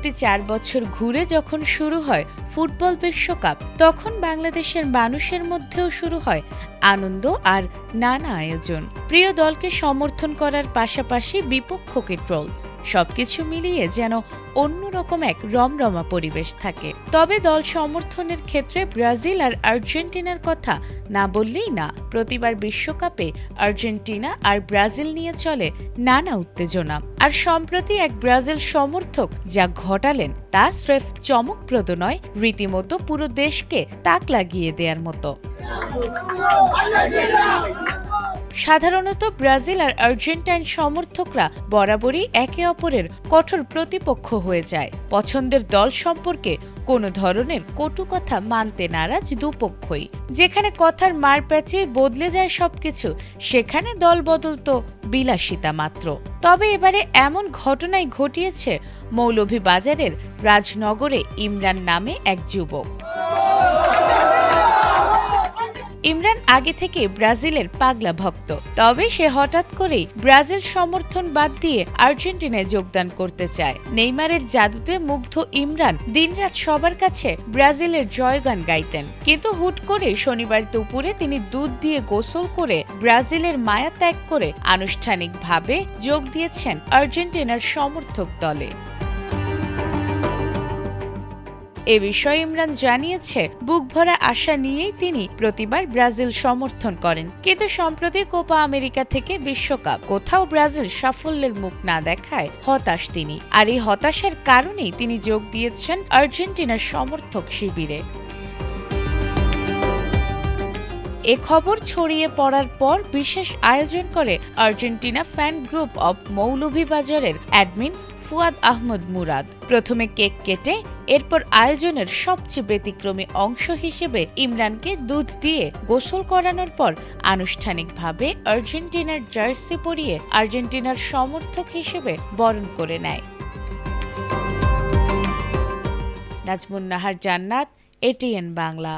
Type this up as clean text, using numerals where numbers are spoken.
প্রতি 4 বছর ঘুরে যখন শুরু হয় ফুটবল বিশ্বকাপ, তখন বাংলাদেশের মানুষের মধ্যেও শুরু হয় আনন্দ আর নানা আয়োজন। প্রিয় দলকে সমর্থন করার পাশাপাশি বিপক্ষকে ট্রোল, সবকিছু মিলিয়ে যেন অন্যরকম এক রমরমা পরিবেশ থাকে। তবে দল সমর্থনের ক্ষেত্রে ব্রাজিল আর আর্জেন্টিনার কথা না বললেই না। প্রতিবার বিশ্বকাপে আর্জেন্টিনা আর ব্রাজিল নিয়ে চলে নানা উত্তেজনা। আর সম্প্রতি এক ব্রাজিল সমর্থক যা ঘটালেন তা স্রেফ চমকপ্রদ নয়, রীতিমতো পুরো দেশকে তাক লাগিয়ে দেওয়ার মতো। সাধারণত ব্রাজিল আর আর্জেন্টাইন সমর্থকরা বরাবরই একে অপরের কঠোর প্রতিপক্ষ হয়ে যায়। পছন্দের দল সম্পর্কে কোনো ধরনের কটু কথা মানতে নারাজ দুপক্ষই। যেখানে কথার মারপ্যাচে বদলে যায় সবকিছু, সেখানে দল বদল তো বিলাসিতা মাত্র। তবে এবারে এমন ঘটনাই ঘটিয়েছে মৌলভীবাজারের রাজনগরে ইমরান নামে এক যুবক। ইমরান আগে থেকে ব্রাজিলের পাগলা ভক্ত, তবে সে হঠাৎ করেই ব্রাজিল সমর্থন বাদ দিয়ে আর্জেন্টিনায় যোগদান করতে চায়। নেইমারের জাদুতে মুগ্ধ ইমরান দিনরাত সবার কাছে ব্রাজিলের জয়গান গাইতেন, কিন্তু হুট করে শনিবার দুপুরে তিনি দুধ দিয়ে গোসল করে ব্রাজিলের মায়া ত্যাগ করে আনুষ্ঠানিকভাবে যোগ দিয়েছেন আর্জেন্টিনার সমর্থক দলে। এ বিষয়ে ইমরান জানিয়েছে, বুক ভরা আশা নিয়েই তিনি প্রতিবার ব্রাজিল সমর্থন করেন, কিন্তু সম্প্রতি কোপা আমেরিকা থেকে বিশ্বকাপ কোথাও ব্রাজিল সাফল্যের মুখ না দেখায় হতাশ তিনি। আর এই হতাশার কারণেই তিনি যোগ দিয়েছেন আর্জেন্টিনার সমর্থক শিবিরে। এ খবর ছড়িয়ে পড়ার পর বিশেষ আয়োজন করে আর্জেন্টিনা ফ্যান গ্রুপ অব মৌলভীবাজারের অ্যাডমিন ফুয়াদ আহমদ মুরাদ। প্রথমে কেক কেটে এরপর আয়োজনের সবচেয়ে ব্যতিক্রমী অংশ হিসেবে ইমরানকে দুধ দিয়ে গোসল করানোর পর আনুষ্ঠানিকভাবে আর্জেন্টিনার জার্সি পরিয়ে আর্জেন্টিনার সমর্থক হিসেবে বরণ করে নেয়। নাজমুন নাহার জান্নাত, এটিএন বাংলা।